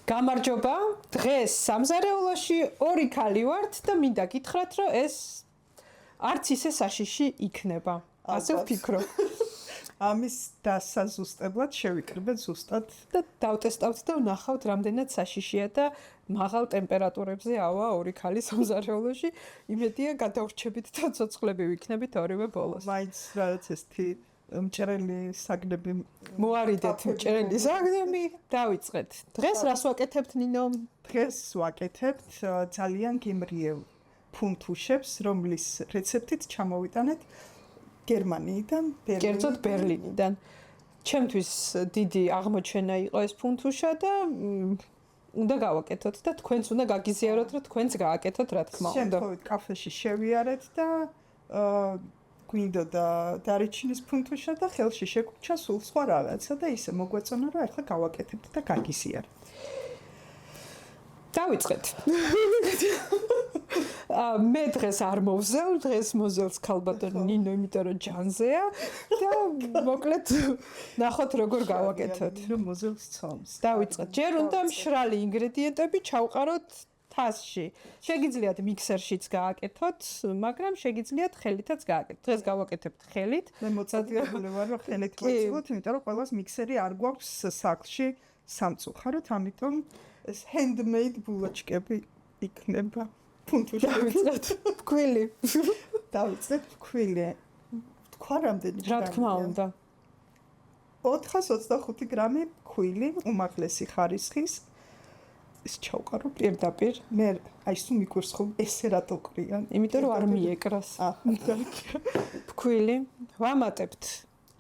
გამარჯობა, დღეს სამზარეულოში ორი ქალი ვართ და მინდა გითხრათ, რომ ეს არც ისე საშიში იქნება. ასე ვფიქრობ. ამის დასაზუსტებლად შევიკრიბეთ ზუსტად და დავტესტავთ და ვნახავთ, რამდენად საშიშია და მაღალ ტემპერატურებზე ავა ორი ქალი სამზარეულოში. იმედია გადავრჩებით და ცოცხლები ვიქნებით ორივე ბოლოს. მაინც რაღაც ესეთი მჭრელი საგნები მოარიდეთ მჭრელი საგნები. დავიწყეთ. დღეს რას ვაკეთებთ, ნინო? დღეს ვაკეთებთ ძალიან გემრიელ ფუნთუშებს, რომლის რეცეპტით ჩამოვიტანეთ გერმანიიდან, კერძოდ ბერლინიდან. ჩემთვის დიდი აღმოჩენა იყო ეს ფუნთუშა და უნდა გავაკეთოთ და თქვენც უნდა გაგიზიაროთ, რომ თქვენც გააკეთოთ, რა თქმა უნდა. შემთხვევით კაფეში შევიარეთ და გვინდოდა დარიჩინის ფუნთუშა და ხელში შეგვრჩა სულ სხვა რაღაცა და ისე მოგვეწონა, რომ ახლა გავაკეთებთ და გაგიზიარეთ. დავიწყეთ. მე დღეს არ მოვზელ, დღეს მოზელს ქალბატონი ნინო, იმიტომ რომ ჯანზეა და მოკლედ ნახოთ როგორ გავაკეთოთ. რომ მოზელს ცომს. დავიწყეთ. ჯერ უნდა მშრალი ინგრედიენტები ჩავყაროთ თასში. შეგიძლიათ მიქსერშიც გააკეთოთ, მაგრამ შეგიძლიათ ხელითაც გააკეთოთ. დღეს გავაკეთებთ ხელით. მე მოწადებული ვარ, რომ ხელით ვეცილოთ, იმიტომ რომ ყველას მიქსერი არ გვაქვს სახლში სამწუხაროდ, ამიტომ ეს handmade ბულოჩკები იქნება. დავიწყეთ. ფქვილი. დავიწყეთ ფქვილი. თქვა რამდენი რა თქმა უნდა. 425 გრამი ფქვილი, უმაღლესი ხარისხის. ეს ჩავყარო პირდაპირ. მე აი სულ მიგვერს ხომ ესე რატო ყრიან? იმიტომ რომ არ მიეკრას. ფქვილი. ვამატებთ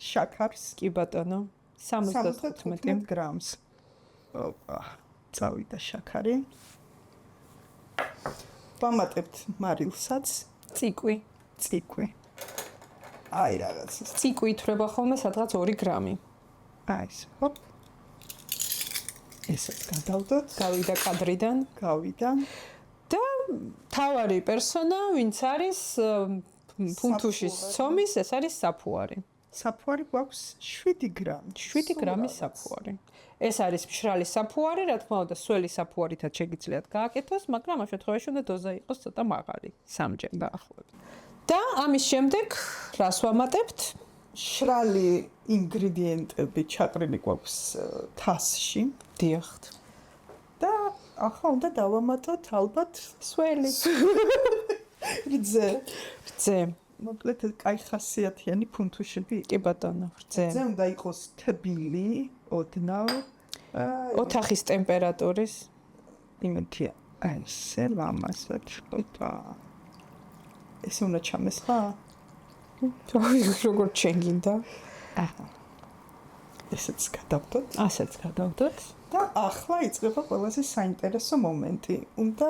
შაქარს, კი ბატონო. 75 გრამს. ოპა, წავიდა შაქარი. ვამატებთ მარილსაც, ციკვი. აი რაღაც. ციკვი ითვლება ხოლმე სადღაც 2 გრამი. აი ეს. ჰოპ. ესეც გადავდოთ. გავიდა კადრიდან. გავიდა. და თავარი პერსონა, ვინც არის ფუნთუშის ცომის, ეს არის საფუარი. საფუარი გვაქვს 7 გრამი. 7 გრამის საფუარი. ეს არის მშრალი საფუარი, რა თქმა უნდა, სველი საფუარითაც შეგიძლიათ გააკეთოს, მაგრამ ამ შემთხვევაში უნდა დოზა იყოს ცოტა მაღალი, 3-ჯერ დაახლოებით. და ამის შემდეგ რას ვამატებთ? მშრალი ინგრედიენტები ჩაყრილი გვაქვს თასში. დიახ. და ახლა უნდა დავამატოთ ალბათ სველი. რძე. მოკლედ კაი ხასიათიანი ფუნთუშები. კი ბატონო, რძე. რძე უნდა იყოს თბილი, ოდნავ. ოთახის ტემპერატურის. იმითია. აი ესე ლამაზად. ოპა. ესე უნდა ჩამეს ხა? როგორ ჩენგინდა? აჰა. ესეც გადავდოთ. ასეც გადავდოთ. და ახლა იწყება ყველაზე საინტერესო მომენტი. უნდა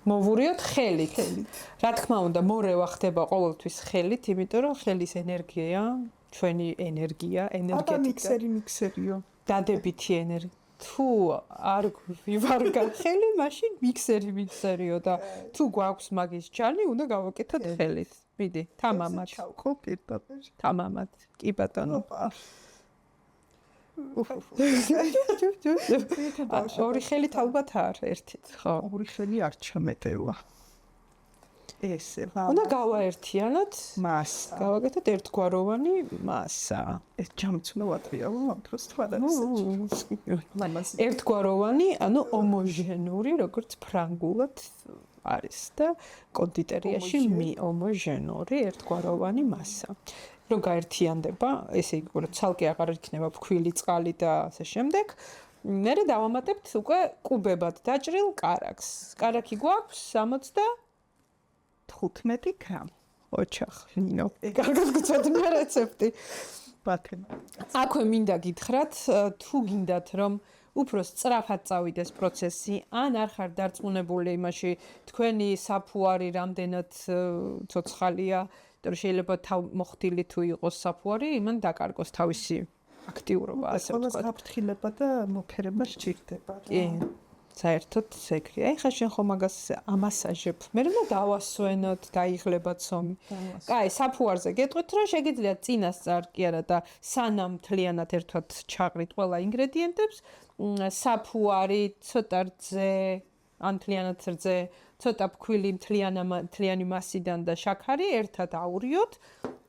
მოვურიოთ ხელით. რა თქმა უნდა, მორევა ხდება ყოველთვის ხელით, იმიტომ რომ ხელის ენერგია, ჩვენი ენერგია, ენერგეტიკა. მიქსერიო. დადებითი ენერგია. თუ არ ვივარგა ხელი, მაშინ მიქსერიო და თუ გვაქვს მაგის ჯალი, უნდა გავაკეთოთ ხელით. მიდი, თამამად. ჩავკო პირდაპირ. თამამად. კი ბატონო. ორი ხელით ალბათ არ ერთით, ხო? ორი ხელი არ ჩამეტევა. ესე რა. უნდა გავაერთიანოთ მასა. გავაკეთოთ ერთგვაროვანი მასა. ეს ჯამიც უნდა ვატრიალო ამ დროს თვალს. ერთგვაროვანი, ანუ ომოჟენური, როგორც ფრანგულად არის და კონდიტერიაში ომოჟენური ერთგვაროვანი მასა. რომ გაერთიანდება, ესე იგი, რომ ცალკე აღარ იქნება ფქვილი, წყალი და ასე შემდეგ. მერე დავამატებთ უკვე კუბებად დაჭრილ კარაქს. კარაქი გვაქვს 75 გრამი. ოჩახ, ნინო. კარგად გწოდნა რეცეპტი. ბათენ. აქვე მინდა გითხრათ, თუ გინდათ რომ უფრო სწრაფად წავიდეს პროცესი, ან არ ხარ დარწმუნებული იმაში, თქვენი საფუარი რამდენად ცოცხალია, იმიტომ რომ შეიძლება მოხდილი თუ იყოს საფუარი, იმან დაკარგოს თავისი აქტიურობა, ასე ვთქვათ. ყველა გაფრთხილება და მოფერება სჭირდება. კი. საერთოდ ეგრე. აი ხა შენ ხომ მაგას ამასაჟებ. მე რომ დავასვენოთ, გაიღლება ცომი. კაი, საფუარზე გეტყვით, რომ შეგიძლიათ წინასწარ კი არა და სანამ მთლიანად ერთად ჩაყრით ყველა ინგრედიენტებს, საფუარი, ცოტა რძე, ან მთლიანად რძე, ცოტა ფქვილი მთლიანი მასიდან და შაქარი ერთად აურიოთ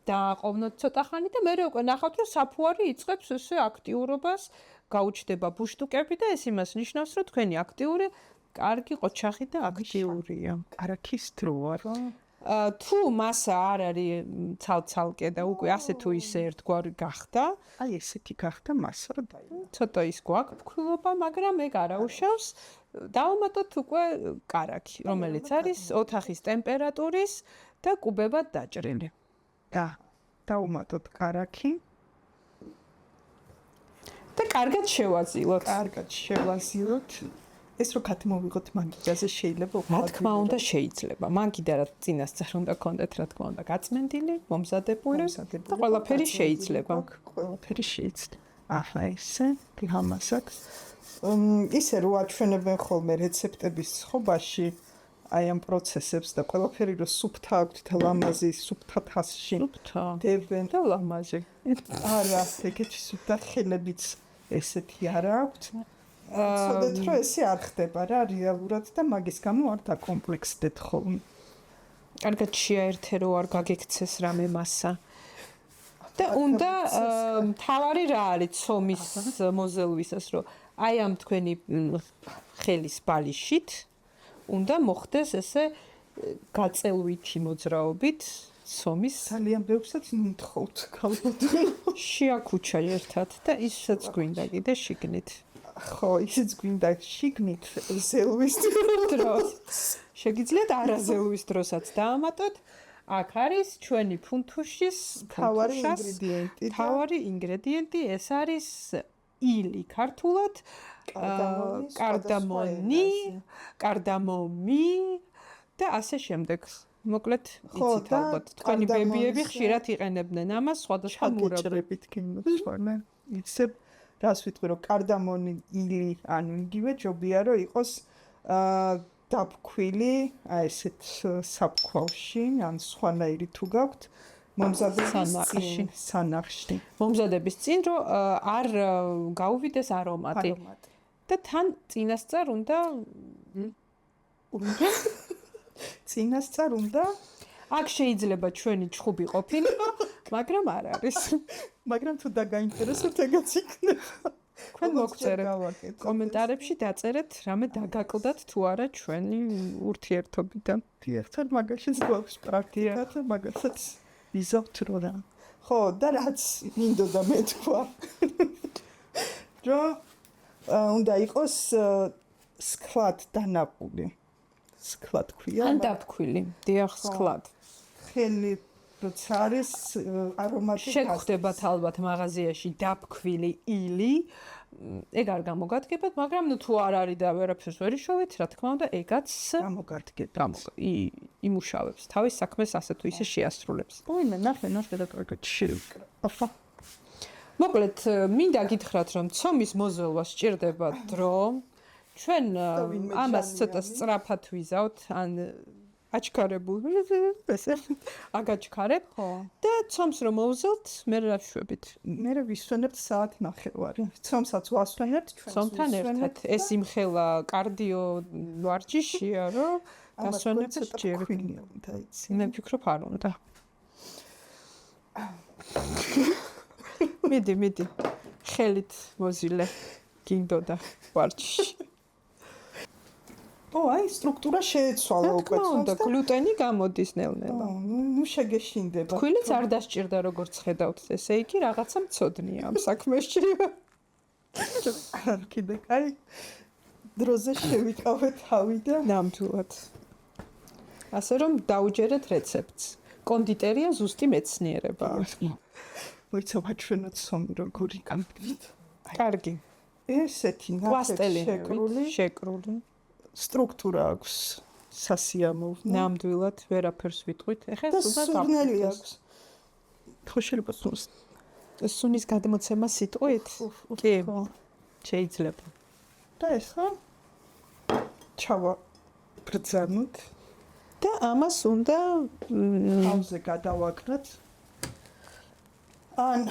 და აყოვნოთ ცოტა ხანი და მე უკვე ნახავთ, რომ საფუარი იწყებს ესე აქტიურობას, გაუჩნდება ბუშტუკები და ეს იმას ნიშნავს, რომ თქვენი აქტიური, კარგი ყოჩახი და აქტიურია. არაქის დროა რა. თუ მასა არ არის ცალ-ცალკე და უკვე ასე თუ ისე ერთგვარი გახდა, აი ესეთი გახდა მასა რა დაი. ცოტა ის გვაქვს ფქვილობა, მაგრამ ეგ არაუშავს. დავამატოთ უკვე კარაქი, რომელიც არის ოთახის ტემპერატურის და კუბებად დაჭრილი. და დავუმატოთ კარაქი. და კარგად შევაზილოთ. კარგად შევაზილოთ. ეს რო გადმოვიღოთ მაგიდაზე შეიძლება რა თქმა უნდა შეიძლება. მაგიდა რა წინასწარ უნდა გქონდეთ, რა თქმა უნდა, გაწმენდილი, მომზადებული და ყველაფერი შეიძლება. ყველაფერი შეიძლება. აჰა ესე, გამასაკ. ისე რო აჩვენებენ ხოლმე რეცეპტების ხობაში აი ამ პროცესებს და ყველაფერი რო სუფთა აქვთ და ლამაზი სუფთა თასში. სუფთა. დებენ და ლამაზი. არა, ეგეთი სუფთა ხელებიც ესეთი არა აქვთ. ცოდეთ რომ ესე არ ხდება რა რეალურად და მაგის გამო არ დაკომპლექსდეთ ხოლმე. კარგად შეაერთე რო არ გაგექცეს რამე მასა. და უნდა თავარი რა არის ცომის მოზელვისას რომ აი ამ თქვენი ხელის ბალიშით უნდა მოხდეს ესე გაწელვითი მოძრაობით ცომის ძალიან ბევრსაც ნუთხოვთ ქალბატონო. შეაკუჩა ერთად და ისაც გვინდა კიდე შიგნით. ხო, ისიც გვინდა შიგნით ზელვის დროს. შეგიძლიათ არაზელვის დროსაც დაამატოთ. აქ არის ჩვენი ფუნთუშის თავარი ინგრედიენტი, ეს არის ილი ქართულად, კარდამომი და ასე შემდეგ. მოკლედ იცით ალბათ, თქვენი ბებიები ხშირად იყენებდნენ ამას სხვადასხვა მურაბებით გინდოთვარნე. იცებ რას ვიტყვი რომ კარდამონი, ილი, ანუ იგივე ჯობია რომ იყოს დაფქვილი, აი ესეთ საფქვავში, ან სხვანაირი თუ გაქვთ, მომზადების სანახში. მომზადების წინ რომ არ გაუვიდეს არომატი. და თან წინასწარ უნდა წინასწარ უნდა აქ შეიძლება ჩვენი ჩხუბი ყოფილიყო, მაგრამ არ არის. მაგრამ თუ დაგაინტერესოთ ეგაც იქნება. თქვენ მოგწერეთ კომენტარებში დაწერეთ რამე დაგაკლდათ თუ არა ჩვენი ურთიერთობიდან. ერთად მაგაშიც გვაქვს პრაქტიკა და მაგასაც ვიზავთ რა. ხო, და რაც მინდოდა მეთქვა. რომ უნდა იყოს სქლად დანაყული. სქლად ქვია. ან დაფქვილი. დიახ, სქლად. ხელი როცა არის არომატი შეგხვდებათ ალბათ მაღაზიაში დაფქვილი ილი. ეგ არ გამოგადგებათ, მაგრამ ნუ თუ არ არის და ვერაფერს ვერ იშოვეთ, რა თქმა უნდა, ეგაც გამოგადგება. იმუშავებს. თავის საქმეს ასე თუ ისე შეასრულებს. ვინმე ნახე და კარგად შევიკრა. აფა. მოკლედ, მინდა გითხრათ, რომ ცომის მოზელვა სჭირდება დრო. ჩვენ ამას ცოტა სწრაფად ვიზავთ, ან აჩქარებულ ესე აგაჩქარებ და ცომს რომ მოვზელთ, მე რა ვშვებით? მე ვისვენებთ საათ ნახევარი. ცომსაც ვასვენებთ ჩვენ. ცომთან ერთად. ეს იმხელა კარდიო ვარჯიშია, რომ დასვენებთ ჯერ. მე ვფიქრობ არ უნდა. მიდი. ხელით მოზილე გინდოდა ვარჯიში. აი სტრუქტურა შეეცვალა უკვე თქმა გლუტენი გამოდის ნელ-ნელა. ნუ შეგეშინდება. თქვენიც არ დასჭირდა როგორც ხედავთ, ესე იგი რაღაცა მწოდნია ამ საქმეში. კიდე კაი დროზე შევიკავე თავი და ნამდვილად. ასე რომ დაუჯერეთ რეცეპტს. კონდიტერია ზუსტი მეცნიერებაა. მოიცა ვაჩვენოთ სომი როგორი გამიგდით. კარგი. ესეთი შეკრული. სტრუქტურა აქვს სასიამოვნო. ნამდვილად ვერაფერს ვიტყვით. ეხლა სუნელი აქვს. ხო შეიძლება სუნის გადმოცემა სიტყვით? კი. შეიძლება. და ეს ხო? ჩავა ბრძანოთ და ამას უნდა თავზე გადავაგნოთ. ან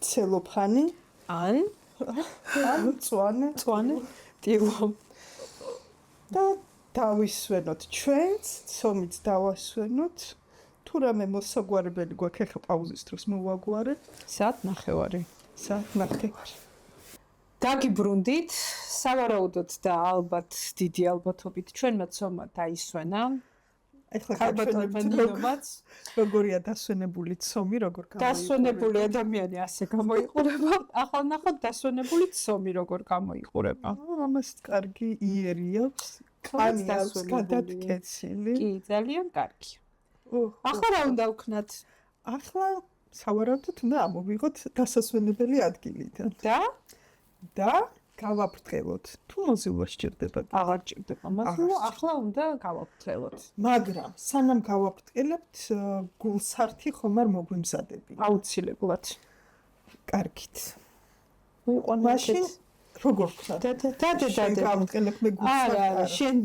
ცელოფანი, ან მწვანე ტილო და დავისვენოთ ჩვენც, ცომიც დავასვენოთ. თუ რამე მოსაგვარებელი გვაქვს, ახლა პაუზის დროს მოვაგვარეთ. საათ ნახევარი. საათ ნახევარი. დაგიბრუნდით, სავარაუდოდ და ალბათ დიდი ალბათობით ჩვენმა ცომმა დაისვენა. ახლა ალბათობა ნინომაც როგორია დასვენებული ცომი, როგორ დასვენებული ადამიანი ასე გამოიყურება. ახლა ნახოთ დასვენებული ცომი როგორ გამოიყურება. ამას კარგი იერი აქვს. კანი აქვს გადატკეცილი. კი, ძალიან კარგი. ახლა რა უნდა ვქნათ? ახლა სავარაუდოდ უნდა ამოვიღოთ დასასვენებელი ადგილიდან და გავაფრთხილოთ. თუ მოზილვა სჭირდება, აღარ ჭირდება მოზილვა, ახლა უნდა გავაფრთხილოთ. მაგრამ სანამ გავაფრთხილებთ, გულსართი ხომ არ მოგვიმზადებია. აუცილებლად. კარგით. ვიყვან მაშინ როგორ ვქნათ? გავაფრთხილებ მე გულსართს. არა, შენ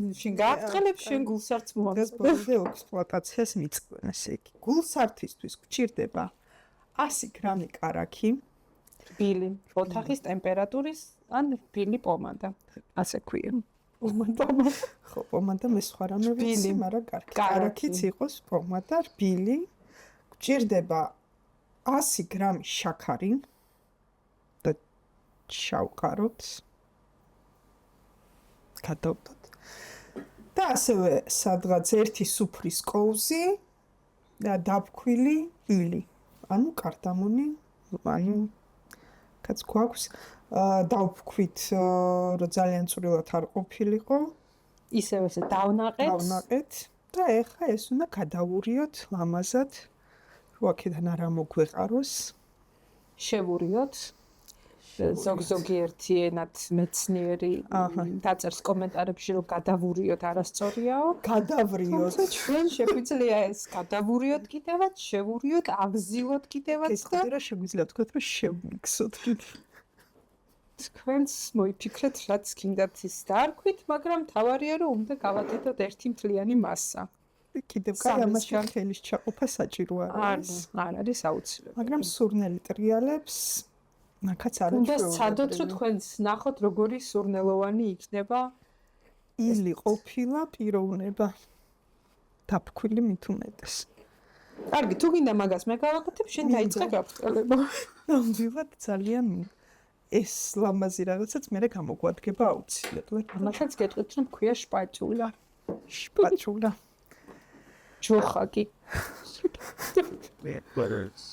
გააფრთხილებ, შენ გულსართს მოაწყობ. და ექსპლუატაციას მიწყენ, ესე იგი. გულსართისთვის გვჭირდება 100 გრამი კარაქი, რბილი, ოთახის ტემპერატურის ან რბილი პომადა. ასე ქვია. ხო, პომადა მე სხვა რამე ვიცი, მაგრამ კარგი. კარაქიც იყოს პომადა, რბილი. გვჭირდება 100 გრამი შაქარი და შავკაროთ. გადავდოთ. და ასევე სადღაც 1 სუფრის კოვზი და დაბქვილი ილი. ანუ კარდამონი, ანუ კაც გვაქვს დავფქვით, რომ ძალიან წვრილად არ ყოფილიყო. ისევ ესე დავნაყეთ და ეხა ეს უნდა გადავურიოთ ლამაზად, რომ აქედან არ მოგვეყაროს. შევურიოთ. ზოგიერთი ენად მეცნიერი დაწერს კომენტარებში, რომ გადავურიოთ არასწორიაო. გადავრიოთ. ჩვენ შეგვიძლია ეს გადავურიოთ კიდევაც, შევურიოთ, აღზილოთ კიდევაც და ეს რა შეგვიძლია თქვათ, რომ შევმიქსოთ. თქვენს მოიფიქრეთ, რაც გინდათ ის დაარქვით, მაგრამ თავარია, რომ უნდა გავაკეთოთ ერთი მთლიანი მასა. კიდევ კაი ამაში ხელის ჩაყოფა საჭირო არის. არ არის აუცილებელი. მაგრამ სურნელი ტრიალებს ნახაც არ უნდა სცადოთ, რომ თქვენს ნახოთ, როგორი სურნელოვანი იქნება. ილი ყოფილა პიროვნება. დაფქვილი მით უმეტეს. კარგი, თუ გინდა მაგას მე გავაკეთებ, შენ დაიწყე გაფრთხილება. ნამდვილად ძალიან ეს ლამაზი რაღაცაც მე გამოგვადგება აუცილებლად. ამასაც გეტყვით, რომ ქვია შპაჭულა. შპაჭულა. ჯოხაკი.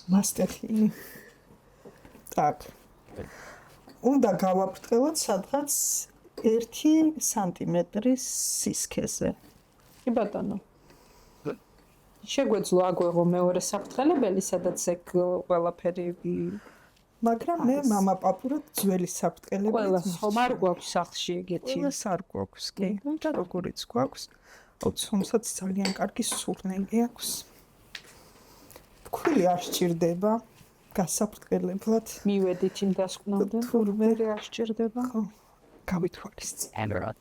მასტეხინი. так. უნდა გავაფრთხილოთ სადღაც 1 სანტიმეტრის სისქეზე. კი ბატონო. შეგვეძლო აგვეღო მეორე საფრთხელებელი, სადაც ეგ ყველაფერი მაგრამ მე мама პაპურად ძველი საფრთხელებელი. ყველა ხომ არ გვაქვს სახლში ეგეთი. ყველას არ გვაქვს, კი. და როგორიც გვაქვს, ოცომსაც ძალიან კარგი სურნელი აქვს. ქვილი არ სჭირდება. გასაფრთხილებლად მივედით იმ დასკვნამდე. თურმე არ სჭირდება. ხო. გავითვალისწინებთ.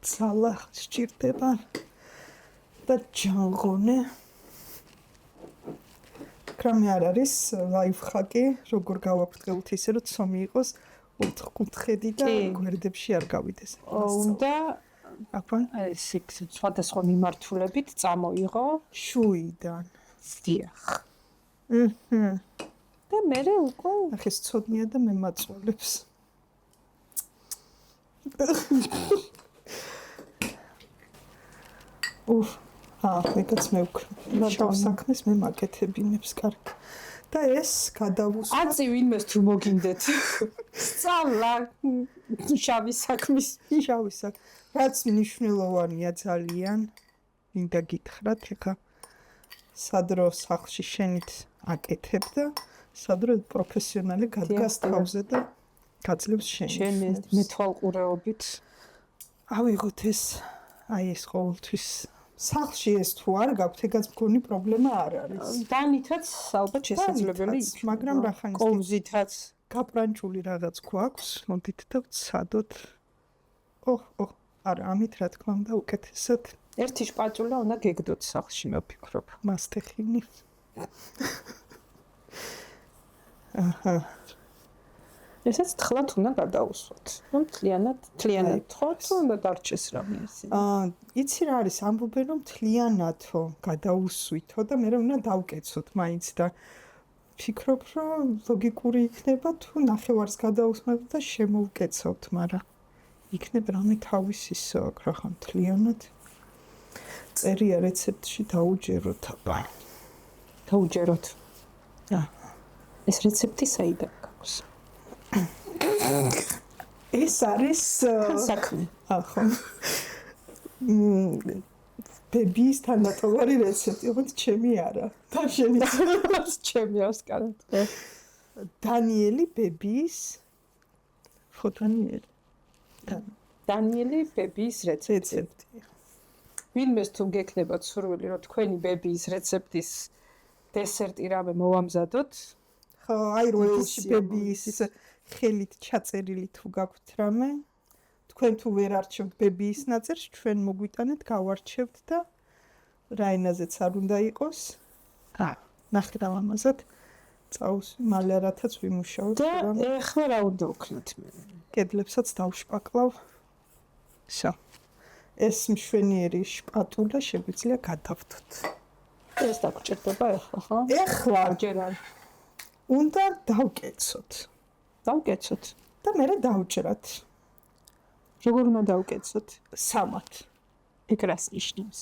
ძალა სჭირდება. და ჯანღონე. კრამი არ არის ლაიფხაკი, როგორ გავაფრთხილოთ ისე, რომ ცომი იყოს 4-კუთხედი და გვერდებში არ გავიდეს. უნდა აკვა ეს სხვადასხვა მიმართულებით წამოიღო შუიდან. დიახ. და მე უკვე ახეს ცოდნია და მემაწოლებს. მეკაც მე უკვე შავ საქმეს მე მაკეთებინებს კარგი. და ეს გადავუსვა. აწი ვინმეს თუ მოგინდეთ. სწავლა შავი საქმის. შავი საქმე. რაც მნიშვნელოვანია ძალიან. მინდა გითხრათ, ეხა სადრო სახლში შენით აკეთებ და სადრო პროფესიონალი გადგას თავზე და გაძლევს შენ მეთვალყურეობით. ავიღოთ ეს, აი ეს ყოველთვის სახლში ეს თუ არ გაქვთ, ეგაც მგონი პრობლემა არ არის. დანითაც ალბათ შესაძლებელი იქნება, მაგრამ რახან კოვზითაც გაპრანჭული რაღაც გვაქვს, მოდით და ვცადოთ არა, ამით რა თქმა უნდა უკეთესად ერთი შპატულა უნდა გეგდოთ სახლში, მოფიქრობ. მასტეხინი. აჰა. ესაც თხლად უნდა გადაუსვათ. ნუ თლიანად თხოვთ, უნდა დარჩეს რამე ესე. იცი რა არის, ამბობენ რომ თლიანათო გადაუსვითო და მე უნდა დავკეცოთ მაინც და ფიქრობ რომ ლოგიკური იქნება თუ ნახევარს გადაусმებ და შემოვკეცავთ, მაგრამ იქნება რამე თავისი აქ რახან თლიანად. წერია რეცეპტში დაუჯეროთ აბა. დაუჯეროთ. აა ეს რეცეპტი საიდან გაქვს? ეს არის საქმე. ახო. ბებიის თანატოლარი რეცეპტი, ოღონდ ჩემი არა. და შენი ჩემი ავსკარად. დანიელი ბებიის ფოტანიელი. დანიელი ბებიის რეცეპტი. ვინმეს თუ გექნებათ სურვილი, რომ თქვენი ბებიის რეცეპტის დესერტი რამე მოვამზადოთ? ხო, აი როელში ბებიის ხელით ჩაწერილი თუ გაქვთ რამე, თქვენ თუ ვერ არჩევთ ბებიის ნაწერს, ჩვენ მოგვიტანეთ, გავარჩევთ და რა ენაზეც არ უნდა იყოს. ნახეთ ამაზად. წავუსვი მალე რათაც ვიმუშაოთ. და ეხლა რა უნდა ვქნათ მე? კედლებსაც დავშპაკლავ. შა. ეს მშვენიერი შპატულა შეგვიძლია გადავთოთ. ეს დაგჭირდება ეხლა, ხო? ეხლა ჯერ არ. უნდა დავკეცოთ. დავკეცოთ. და მე დავჭრათ. როგორ უნდა დავკეცოთ? სამად. ეგ რას ნიშნავს?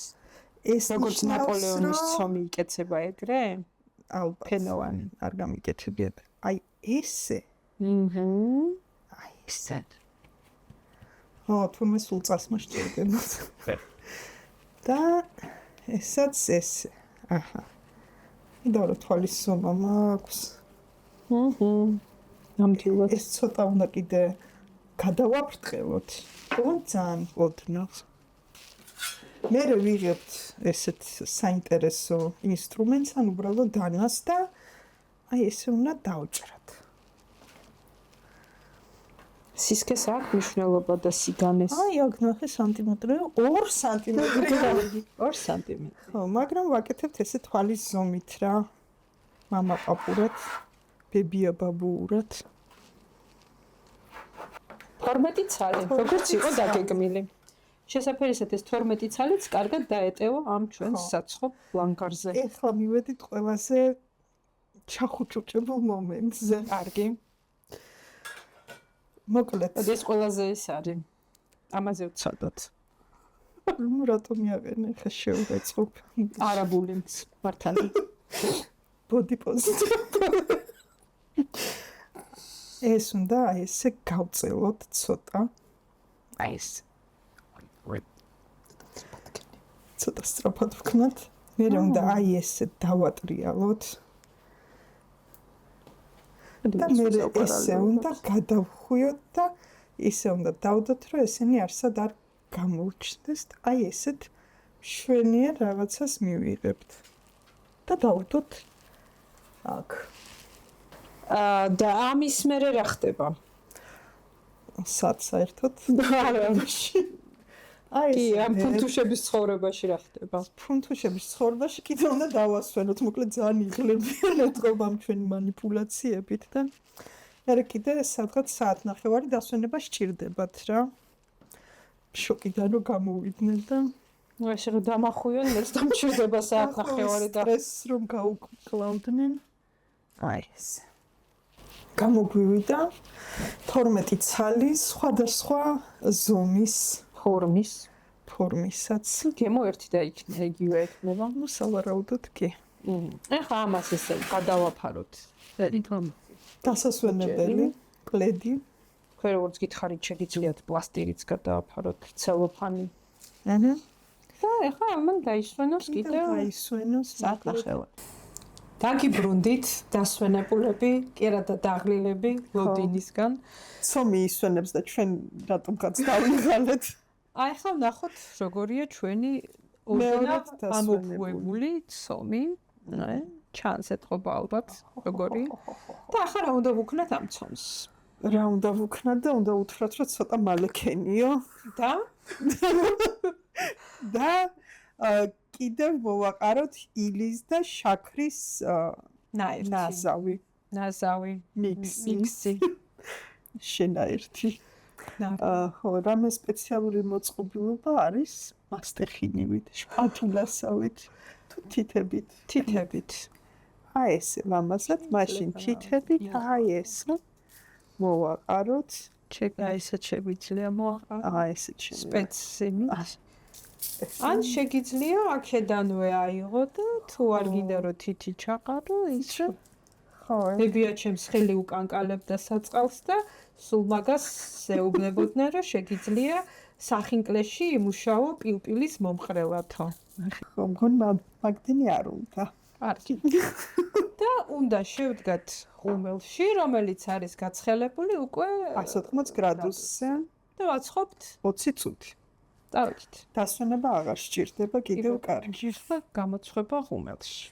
ეს როგორც ნაპოლეონის ცომი იკეცება ეგრე? ალბათ. ფენოვანი. არ გამიკეთებიათ. აი ესე. აი ესე. თურმე სულ წასმა სჭირდება. და ესაც ესე. აჰა. და რა თვალის სომა მაქვს. ნამდვილად. ეს ცოტა უნდა კიდე გადავაფრთხილოთ. თუმცა ძალიან ოდნავს. მე ვიღებთ ესეთ საინტერესო ინსტრუმენტს, ან უბრალოდ დანას და აი ესე უნდა დავჭრათ. სისქეს აქვს მნიშვნელობა და სიგანეს. აი აქ ნახე სანტიმეტრი, 2 სანტიმეტრი. 2 სანტიმეტრი. ხო, მაგრამ ვაკეთებთ ესე თვალის ზომით რა. მამა პაპურად, ბებია ბაბუურად. 12 ცალი, როგორც იყო დაგეგმილი. შესაძლებელია ეს 12 ცალიც კარგად დაეტევა ამ ჩვენს საცხობ ბლანკარზე. ეხლა მივედით ყველაზე ჩახუჭუჭებულ მომენტზე. კარგი. მოკლედ. ეს ყველაზე ის არის. ამაზე ვცადოთ. რატომ იავენ ხა შევეწყობ. არაბული მართალი. ბოდი პოზიტივ. ეს უნდა ესე გავწელოთ ცოტა. აი ეს. ცოტა სწრაფად ვქნათ. მე უნდა აი ესე დავატრიალოთ. და მე ესე უნდა გადავხვიოთ და ისე უნდა დავდოთ, რომ ესენი არსად არ გამოუჩნდეს. აი ესეთ შვენიერ რაღაცას მივიღებთ. და დავდოთ აქ. და ამის მერე რა ხდება? სად საერთოდ? არა. აი კი, ამ ფუნთუშების ცხოვრებაში რა ხდება? ფუნთუშების ცხოვრებაში კიდე უნდა დავასვენოთ, მოკლედ ძალიან იღლებიან ეთქობა ამ ჩვენი манипуляციებით და მე კიდე სადღაც საათნახევარი დასვენება სჭირდებათ რა. შოკიდან რომ გამოვიდნენ და ნუ ესე რომ დამახვიონ, მეც დამჭირდება საათნახევარი და სტრესს რომ გაუკლავდნენ. აი ეს. გამოგვივიდა 12 ცალი სხვადასხვა ზომის ფორმისაც. გემო ერთი და იქნება, იგივე ექნება. ნუ სავარაუდოდ კი. ეხლა ამას ესე გადავაფაროთ. რითომ? დასასვენებელი, პლედი. თქვენ როგორც გითხარით, შეგიძლიათ პლასტირიც გადააფაროთ, ცელოფანი. აჰა. და ეხლა ამან დაისვენოს კიდევ დაისვენოს საათნახევარი. დაგიბრუნდით დასვენებულები, კერა და დაღლილები ლოდინისგან. ცომი ისვენებს და ჩვენ რატომ გაცდავიღალეთ? აი ხა ნახოთ როგორია ჩვენი ორდენად ამოფუებული ცომი. ჩანს ეთყობა ალბათ როგორი. და ახლა რა უნდა ვუქნათ ამ ცომს? რა უნდა ვუქნა და უნდა უთხრათ, რომ ცოტა მალე-ქენიო და და კიდევ მოვაყაროთ ილის და შაქრის ნაზავი. ნაზავი მიქსი. შენაერთი. ხო, რამე სპეციალური მოწყობილობა არის მასტეხინივით, შპატულასავით, თუ თითებით. თითებით. აი ესე, ლამაზად, მაშინ თითებით, აი ესე. მოვაყაროთ. აი ესეც შეგვიძლია მოაყარო. აი ესე ჩემი. სპეციმით. ან შეგიძლია აქედანვე აიღო და თუ არ გინდა რომ თითი ჩაყარო, ისე ხო, ებია ჩემს ხელი უკანკალებდა საწყალს და სულ მაგას ეუბნებოდნენ, რომ შეგიძლია სახინკლეში იმუშაო პილპილის მომყრელათო. ხო, მგონი მაგდენი არ უნდა. კარგი. და უნდა შევდგათ ღუმელში, რომელიც არის გაცხელებული უკვე 180 გრადუსზე და ვაცხობთ 20 წუთი. დავით. დასვენება აღარ სჭირდება, კიდევ კარგი. და გამოცხება ღუმელში.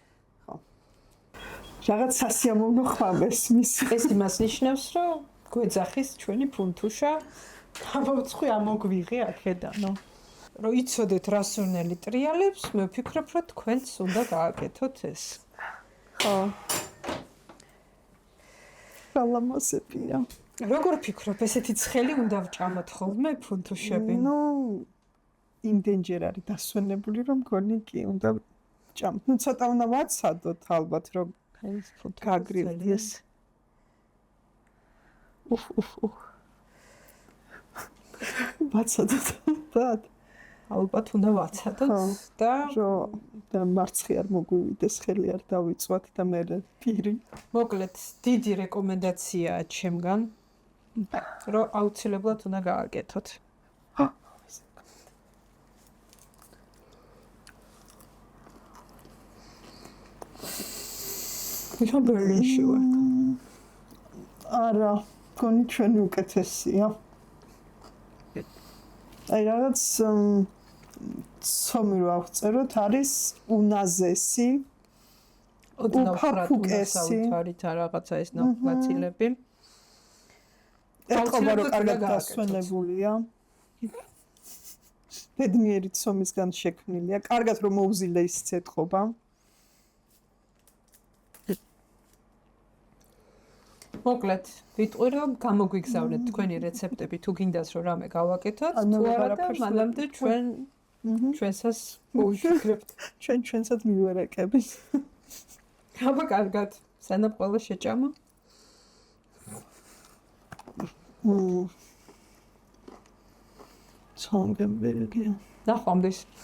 რაღაც სასიამოვნო ხმამეს მის. ეს იმას ნიშნავს, რომ გვეძახის ჩვენი ფუნთუშა, გამოვწყვი ამოგვიღე აქედანო. რომ იცოდეთ რა სურნელი ტრიალებს, მე ვფიქრობ, რომ თქვენც უნდა გააკეთოთ ეს. ხო. სალამოსებია. როგორ ფიქრობ, ესეთი ცხელი უნდა ვჭამოთ ხოლმე ფუნთუშები? ნუ იმდენჯერ არის დასვენებული, რომ მგონი კი უნდა ჭამთ. ნუ ცოტა უნდა ვაცადოთ ალბათ, რომ ეს ფუნთუშები გაგრილდეს. ვაცადოთ ალბათ. ალბათ უნდა ვაცადოთ და და მარცხი არ მოგვივიდეს, ხელი არ დავიწვათ და მე პირი. მოკლედ, დიდი რეკომენდაციაა ჩემგან, რომ აუცილებლად უნდა გააკეთოთ. ვიღა ბერლინში ვარ. არა, მგონი ჩვენი უკეთესია. აი რაღაც ცომი რო ავწეროთ, არის უნაზესი, უფაფუკესი რაღაცა ეს ნაფლაცილები. ეთყობა რომ კარგად დასვენებულია. ბედნიერი ცომისგან შექმნილია. კარგად რომ მოუზილე ისიც ეთყობა. მოკლედ, ვიტყვი რომ გამოგვიგზავნეთ თქვენი რეცეპტები თუ გინდას რომ რამე გავაკეთოთ, თუ არა და მანამდე ჩვენსას მოვიფიქრებთ. ჩვენსაც მივერეკებით. აბა კარგად, სანამ ყველა შეჭამა. Songenberg. ნახვამდის.